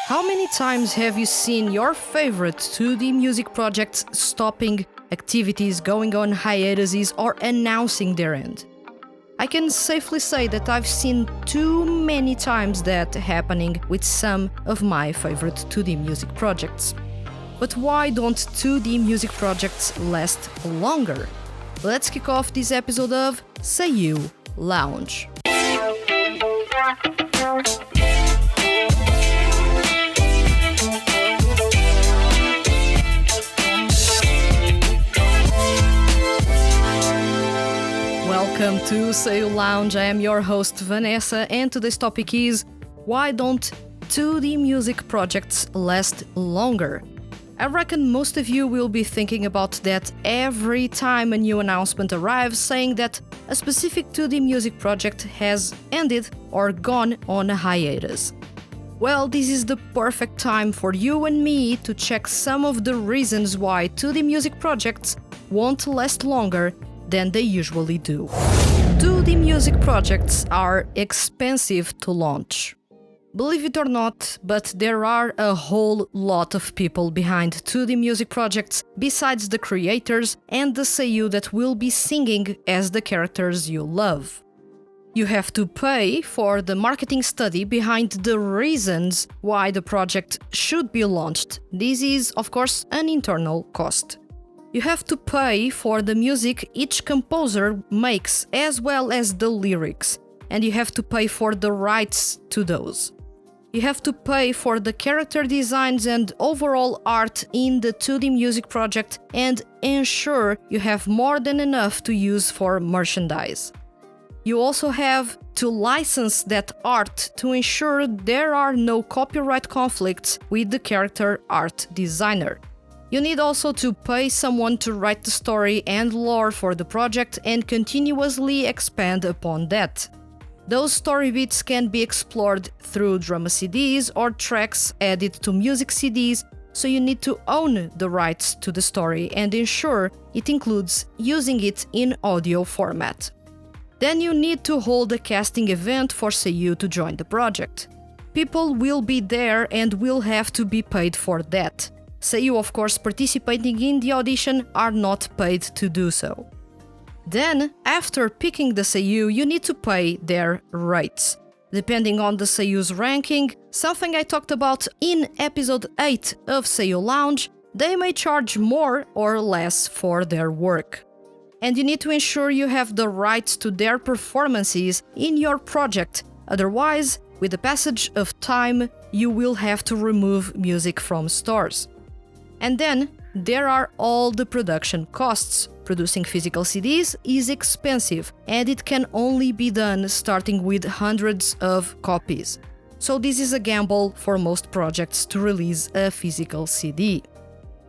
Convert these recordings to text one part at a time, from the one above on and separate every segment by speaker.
Speaker 1: How many times have you seen your favorite 2D music projects stopping activities, going on hiatuses, or announcing their end? I can safely say that I've seen too many times that happening with some of my favorite 2D music projects. But why don't 2D music projects last longer? Let's kick off this episode of Seiyu Lounge. Welcome to Seiyu Lounge. I am your host Vanessa, and today's topic is why don't 2D music projects last longer? I reckon most of you will be thinking about that every time a new announcement arrives saying that a specific 2D music project has ended or gone on a hiatus. Well, this is the perfect time for you and me to check some of the reasons why 2D music projects won't last longer than they usually do. 2D music projects are expensive to launch. Believe it or not, but there are a whole lot of people behind 2D music projects besides the creators and the seiyuu that will be singing as the characters you love. You have to pay for the marketing study behind the reasons why the project should be launched. This is, of course, an internal cost. You have to pay for the music each composer makes as well as the lyrics, and you have to pay for the rights to those. You have to pay for the character designs and overall art in the 2D music project and ensure you have more than enough to use for merchandise. You also have to license that art to ensure there are no copyright conflicts with the character art designer. You need also to pay someone to write the story and lore for the project and continuously expand upon that. Those story beats can be explored through drama CDs or tracks added to music CDs, so you need to own the rights to the story and ensure it includes using it in audio format. Then you need to hold a casting event for seiyuu to join the project. People will be there and will have to be paid for that. Seiyuu, of course, participating in the audition are not paid to do so. Then, after picking the seiyuu, you need to pay their rates. Depending on the seiyuu's ranking, something I talked about in episode 8 of Seiyu Lounge, they may charge more or less for their work. And you need to ensure you have the rights to their performances in your project, otherwise, with the passage of time, you will have to remove music from stores. And then, there are all the production costs. Producing physical CDs is expensive, and it can only be done starting with hundreds of copies. So this is a gamble for most projects to release a physical CD.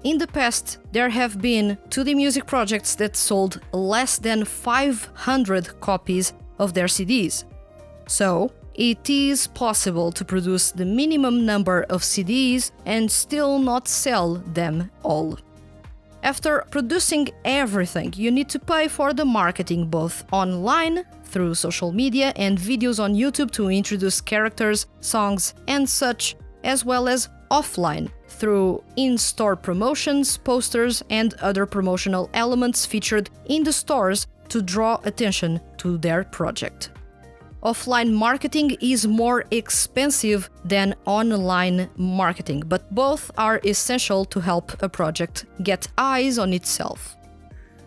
Speaker 1: In the past, there have been 2D music projects that sold less than 500 copies of their CDs. So, it is possible to produce the minimum number of CDs and still not sell them all. After producing everything, you need to pay for the marketing both online, through social media and videos on YouTube to introduce characters, songs, and such, as well as offline, through in-store promotions, posters, and other promotional elements featured in the stores to draw attention to their project. Offline marketing is more expensive than online marketing, but both are essential to help a project get eyes on itself.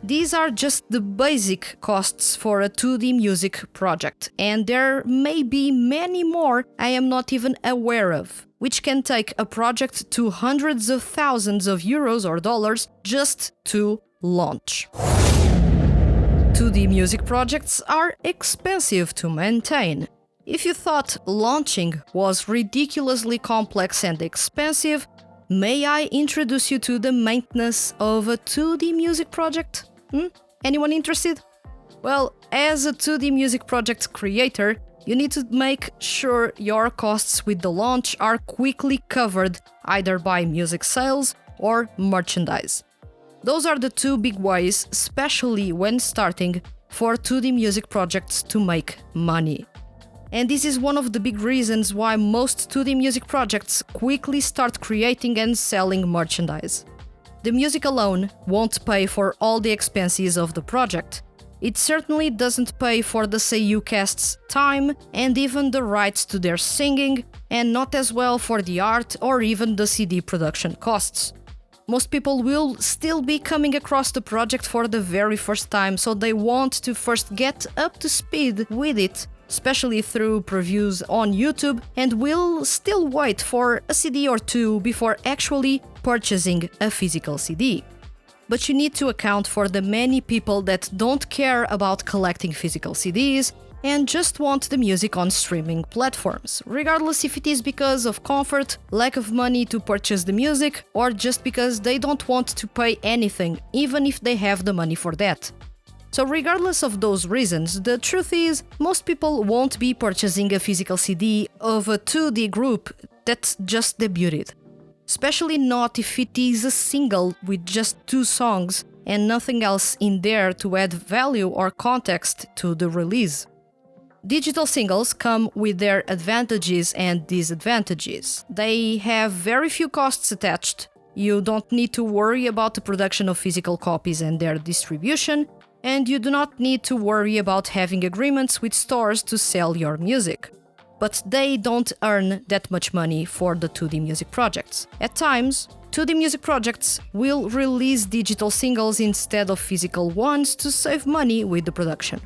Speaker 1: These are just the basic costs for a 2D music project, and there may be many more I am not even aware of, which can take a project to hundreds of thousands of euros or dollars just to launch. 2D music projects are expensive to maintain. If you thought launching was ridiculously complex and expensive, may I introduce you to the maintenance of a 2D music project? Anyone interested? Well, as a 2D music project creator, you need to make sure your costs with the launch are quickly covered either by music sales or merchandise. Those are the two big ways, especially when starting, for 2D music projects to make money. And this is one of the big reasons why most 2D music projects quickly start creating and selling merchandise. The music alone won't pay for all the expenses of the project. It certainly doesn't pay for the seiyuu cast's time and even the rights to their singing, and not as well for the art or even the CD production costs. Most people will still be coming across the project for the very first time, so they want to first get up to speed with it, especially through previews on YouTube, and will still wait for a CD or two before actually purchasing a physical CD. But you need to account for the many people that don't care about collecting physical CDs and just want the music on streaming platforms, regardless if it is because of comfort, lack of money to purchase the music, or just because they don't want to pay anything, even if they have the money for that. So regardless of those reasons, the truth is, most people won't be purchasing a physical CD of a 2D group that just debuted. Especially not if it is a single with just 2 songs and nothing else in there to add value or context to the release. Digital singles come with their advantages and disadvantages. They have very few costs attached. You don't need to worry about the production of physical copies and their distribution, and you do not need to worry about having agreements with stores to sell your music. But they don't earn that much money for the 2D music projects. At times, 2D music projects will release digital singles instead of physical ones to save money with the production.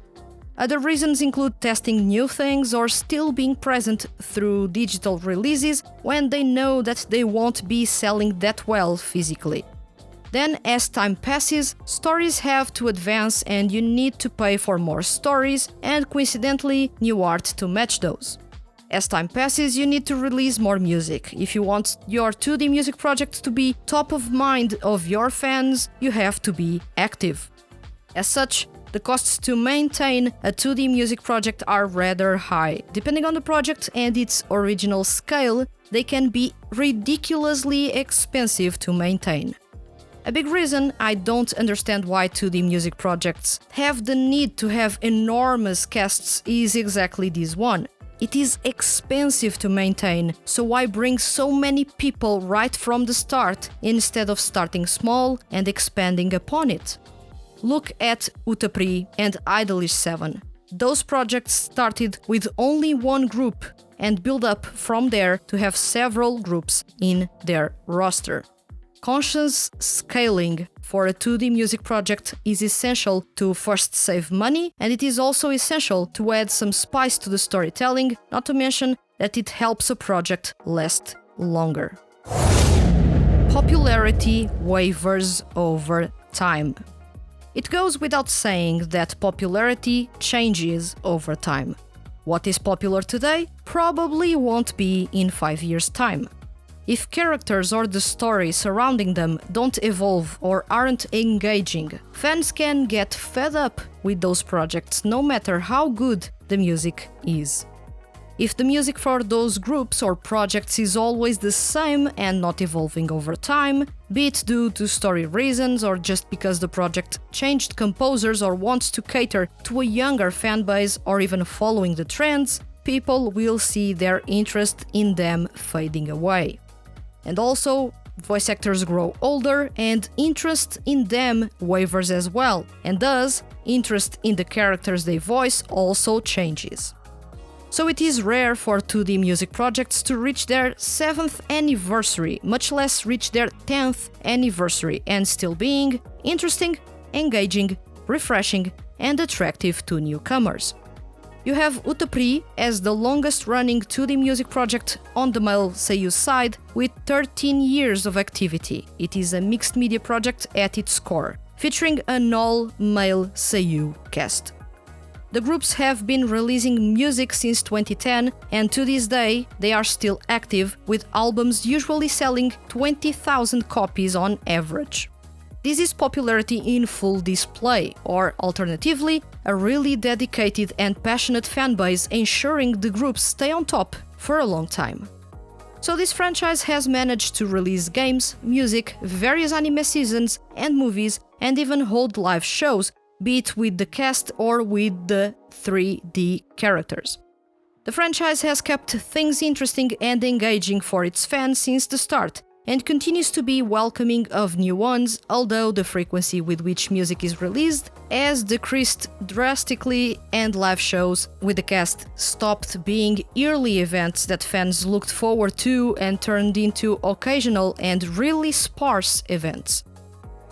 Speaker 1: Other reasons include testing new things or still being present through digital releases when they know that they won't be selling that well physically. Then, as time passes, stories have to advance and you need to pay for more stories and, coincidentally, new art to match those. As time passes, you need to release more music. If you want your 2D music project to be top of mind of your fans, you have to be active. As such, the costs to maintain a 2D music project are rather high. Depending on the project and its original scale, they can be ridiculously expensive to maintain. A big reason I don't understand why 2D music projects have the need to have enormous casts is exactly this one. It is expensive to maintain, so why bring so many people right from the start instead of starting small and expanding upon it? Look at Utapri and Idolish 7. Those projects started with only one group and build up from there to have several groups in their roster. Conscious scaling for a 2D music project is essential to first save money, and it is also essential to add some spice to the storytelling, not to mention that it helps a project last longer. Popularity wavers over time. It goes without saying that popularity changes over time. What is popular today probably won't be in 5 years' time. If characters or the story surrounding them don't evolve or aren't engaging, fans can get fed up with those projects no matter how good the music is. If the music for those groups or projects is always the same and not evolving over time, be it due to story reasons or just because the project changed composers or wants to cater to a younger fan base or even following the trends, people will see their interest in them fading away. And also, voice actors grow older and interest in them wavers as well, and thus, interest in the characters they voice also changes. So it is rare for 2D music projects to reach their 7th anniversary, much less reach their 10th anniversary, and still being interesting, engaging, refreshing, and attractive to newcomers. You have Utapri as the longest-running 2D music project on the male seiyuu side with 13 years of activity. It is a mixed media project at its core, featuring an all-male seiyuu cast. The groups have been releasing music since 2010, and to this day, they are still active, with albums usually selling 20,000 copies on average. This is popularity in full display, or alternatively, a really dedicated and passionate fanbase ensuring the groups stay on top for a long time. So this franchise has managed to release games, music, various anime seasons and movies, and even hold live shows, be it with the cast or with the 3D characters. The franchise has kept things interesting and engaging for its fans since the start, and continues to be welcoming of new ones, although the frequency with which music is released has decreased drastically and live shows with the cast stopped being yearly events that fans looked forward to and turned into occasional and really sparse events.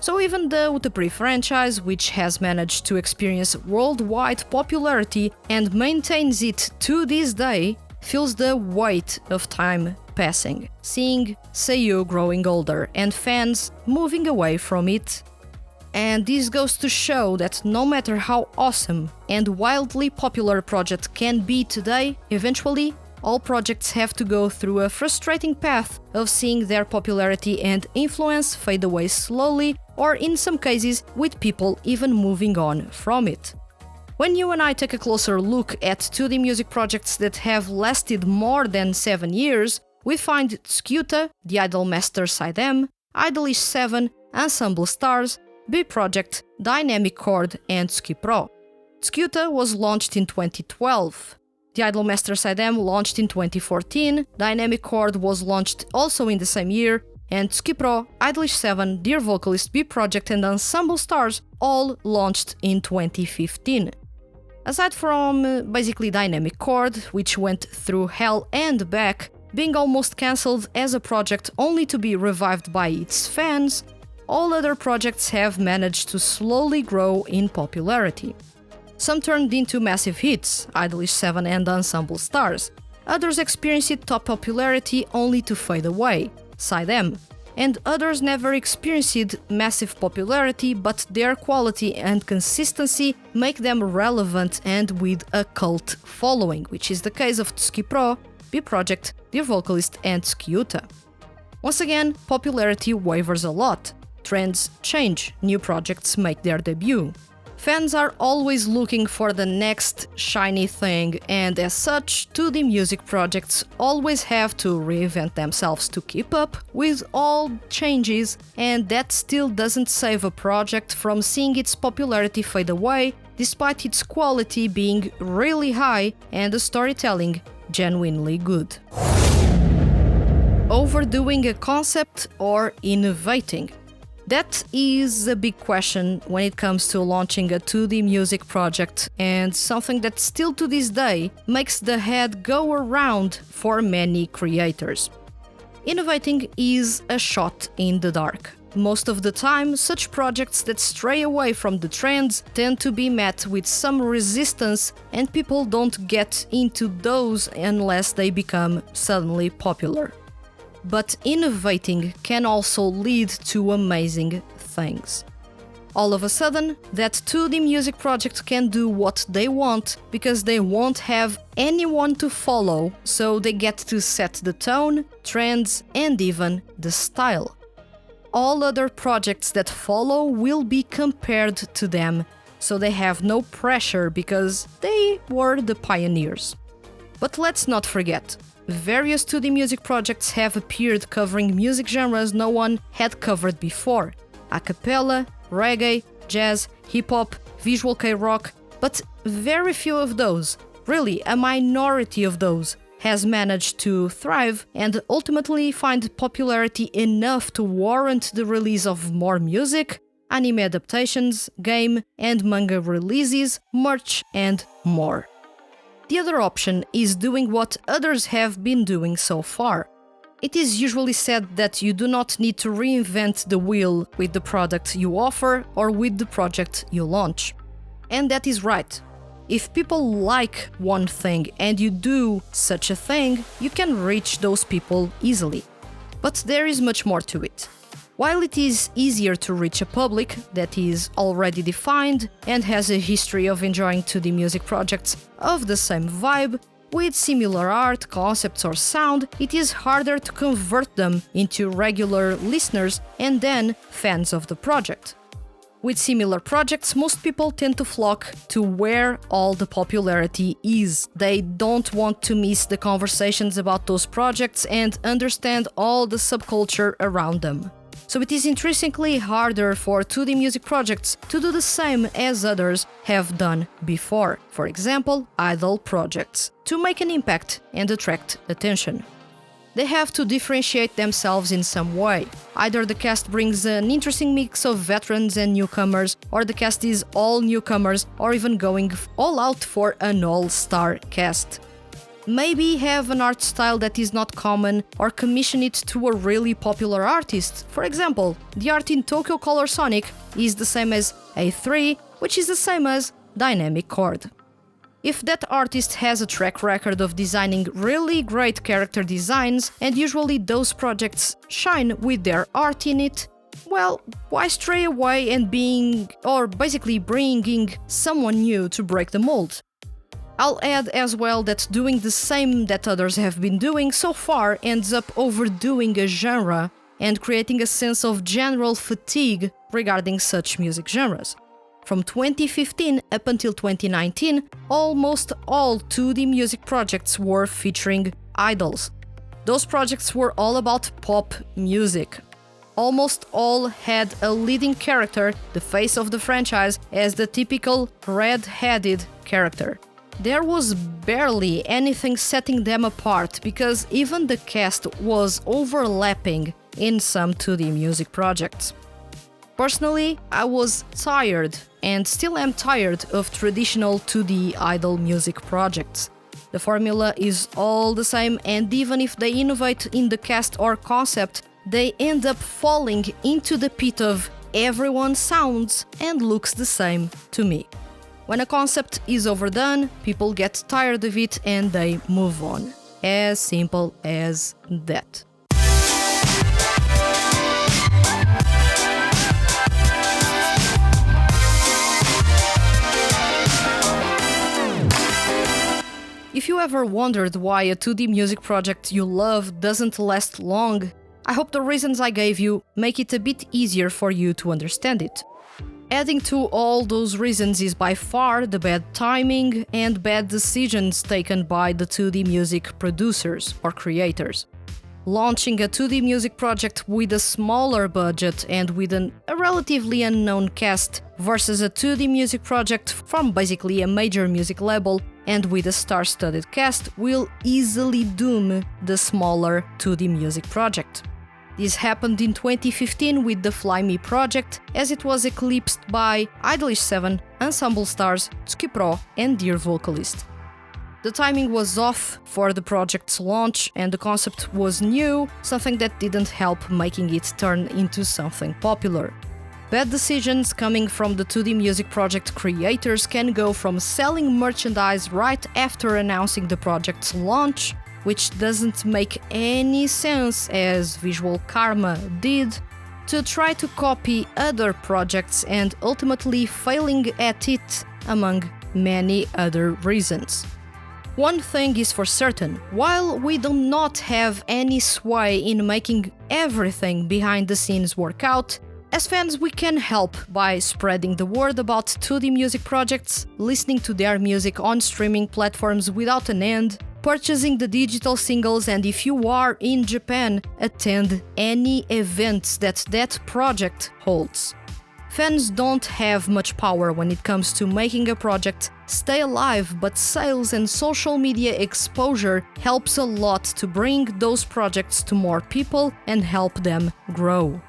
Speaker 1: So even though the pre-franchise, which has managed to experience worldwide popularity and maintains it to this day, feels the weight of time passing, seeing Seiyu growing older and fans moving away from it. And this goes to show that no matter how awesome and wildly popular a project can be today, eventually all projects have to go through a frustrating path of seeing their popularity and influence fade away slowly, or in some cases with people even moving on from it. When you and I take a closer look at 2D music projects that have lasted more than 7 years, we find Tskyuta, the Idolmaster Side M, Idolish 7, Ensemble Stars, B Project, Dynamic Chord, and Skipro. Tskyuta was launched in 2012. The Idolmaster Side M launched in 2014, Dynamic Chord was launched also in the same year, and Skipro, Idolish 7, Dear Vocalist, B Project, and Ensemble Stars all launched in 2015. Aside from basically Dynamic Chord, which went through hell and back, being almost cancelled as a project only to be revived by its fans, all other projects have managed to slowly grow in popularity. Some turned into massive hits, Idolish 7 and Ensemble Stars. Others experienced top popularity only to fade away, Side M. And others never experienced massive popularity, but their quality and consistency make them relevant and with a cult following, which is the case of Skipro, B Project, Dear Vocalist, and Tskyuta. Once again, popularity wavers a lot. Trends change, new projects make their debut. Fans are always looking for the next shiny thing, and as such, 2D music projects always have to reinvent themselves to keep up with all changes, and that still doesn't save a project from seeing its popularity fade away, despite its quality being really high and the storytelling genuinely good. Overdoing a concept or innovating? That is a big question when it comes to launching a 2D music project, and something that still to this day makes the head go around for many creators. Innovating is a shot in the dark. Most of the time, such projects that stray away from the trends tend to be met with some resistance, and people don't get into those unless they become suddenly popular. But innovating can also lead to amazing things. All of a sudden, that 2D music project can do what they want because they won't have anyone to follow, so they get to set the tone, trends, and even the style. All other projects that follow will be compared to them, so they have no pressure because they were the pioneers. But let's not forget, various 2D music projects have appeared covering music genres no one had covered before: a cappella, reggae, jazz, hip-hop, visual K-rock, but very few of those, really a minority of those, has managed to thrive and ultimately find popularity enough to warrant the release of more music, anime adaptations, game and manga releases, merch, and more. The other option is doing what others have been doing so far. It is usually said that you do not need to reinvent the wheel with the product you offer or with the project you launch. And that is right. If people like one thing and you do such a thing, you can reach those people easily. But there is much more to it. While it is easier to reach a public that is already defined and has a history of enjoying 2D music projects of the same vibe, with similar art, concepts or sound, it is harder to convert them into regular listeners and then fans of the project. With similar projects, most people tend to flock to where all the popularity is. They don't want to miss the conversations about those projects and understand all the subculture around them. So it is intrinsically harder for 2D music projects to do the same as others have done before, for example, idol projects, to make an impact and attract attention. They have to differentiate themselves in some way. Either the cast brings an interesting mix of veterans and newcomers, or the cast is all newcomers, or even going all out for an all-star cast. Maybe have an art style that is not common, or commission it to a really popular artist. For example, the art in Tokyo Color Sonic is the same as A3, which is the same as Dynamic Chord. If that artist has a track record of designing really great character designs, and usually those projects shine with their art in it, well, why stray away and bringing someone new to break the mold? I'll add as well that doing the same that others have been doing so far ends up overdoing a genre and creating a sense of general fatigue regarding such music genres. From 2015 up until 2019, almost all 2D music projects were featuring idols. Those projects were all about pop music. Almost all had a leading character, the face of the franchise, as the typical red-headed character. There was barely anything setting them apart because even the cast was overlapping in some 2D music projects. Personally, I was tired and still am tired of traditional 2D idol music projects. The formula is all the same, and even if they innovate in the cast or concept, they end up falling into the pit of everyone sounds and looks the same to me. When a concept is overdone, people get tired of it and they move on. As simple as that. If you ever wondered why a 2D music project you love doesn't last long, I hope the reasons I gave you make it a bit easier for you to understand it. Adding to all those reasons is by far the bad timing and bad decisions taken by the 2D music producers or creators. Launching a 2D music project with a smaller budget and with a relatively unknown cast versus a 2D music project from basically a major music label and with a star-studded cast will easily doom the smaller 2D music project. This happened in 2015 with the Fly Me project, as it was eclipsed by Idolish7, Ensemble Stars, Tsuki Pro and Dear Vocalist. The timing was off for the project's launch and the concept was new, something that didn't help making it turn into something popular. Bad decisions coming from the 2D music project creators can go from selling merchandise right after announcing the project's launch, which doesn't make any sense as Visual Karma did, to try to copy other projects and ultimately failing at it, among many other reasons. One thing is for certain, while we do not have any sway in making everything behind the scenes work out, as fans we can help by spreading the word about 2D music projects, listening to their music on streaming platforms without an end, purchasing the digital singles, and if you are in Japan, attend any events that project holds. Fans don't have much power when it comes to making a project stay alive, but sales and social media exposure helps a lot to bring those projects to more people and help them grow.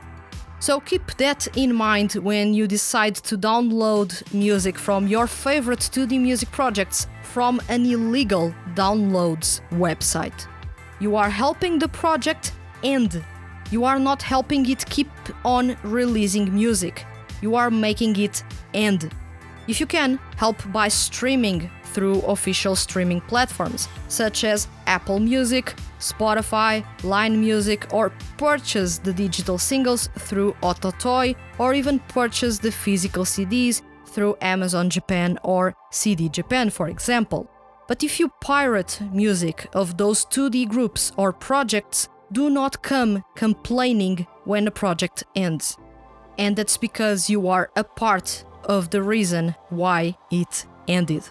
Speaker 1: So keep that in mind when you decide to download music from your favorite 2D music projects from an illegal downloads website. You are helping the project and you are not helping it keep on releasing music. You are making it end. If you can, help by streaming through official streaming platforms such as Apple Music, Spotify, Line Music, or purchase the digital singles through Ototoy, or even purchase the physical CDs through Amazon Japan or CD Japan, for example. But if you pirate music of those 2D groups or projects, do not come complaining when a project ends. And that's because you are a part of the reason why it ended.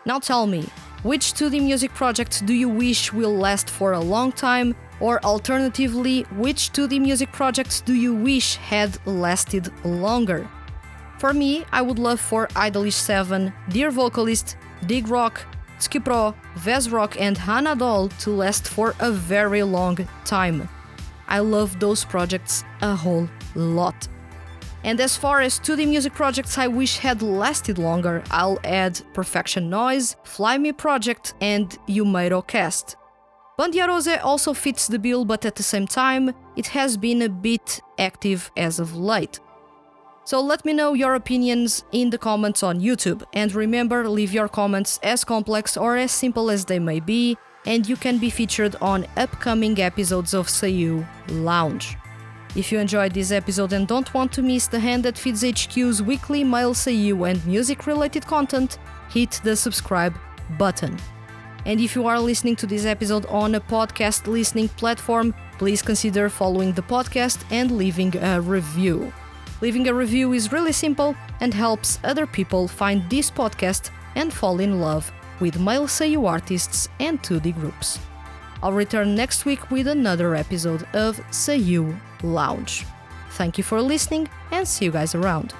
Speaker 1: Now tell me, which 2D music project do you wish will last for a long time, Or alternatively, which 2D music projects do you wish had lasted longer? For me, I would love for Idolish7, Dear Vocalist, Dig Rock, Skipro, Vezrock and Hanadol to last for a very long time. I love those projects a whole lot. And as far as 2D music projects I wish had lasted longer, I'll add Perfection Noise, Fly Me Project and Yumeiro Cast. Bandiarose also fits the bill, but at the same time, it has been a bit active as of late. So let me know your opinions in the comments on YouTube, and remember, leave your comments as complex or as simple as they may be, and you can be featured on upcoming episodes of Seiyu Lounge. If you enjoyed this episode and don't want to miss the Hand That Feeds HQ's weekly Mail Seiyu and music-related content, hit the subscribe button. And if you are listening to this episode on a podcast listening platform, please consider following the podcast and leaving a review. Leaving a review is really simple and helps other people find this podcast and fall in love with male Seiyu artists and 2D groups. I'll return next week with another episode of Seiyu Lounge. Thank you for listening and see you guys around.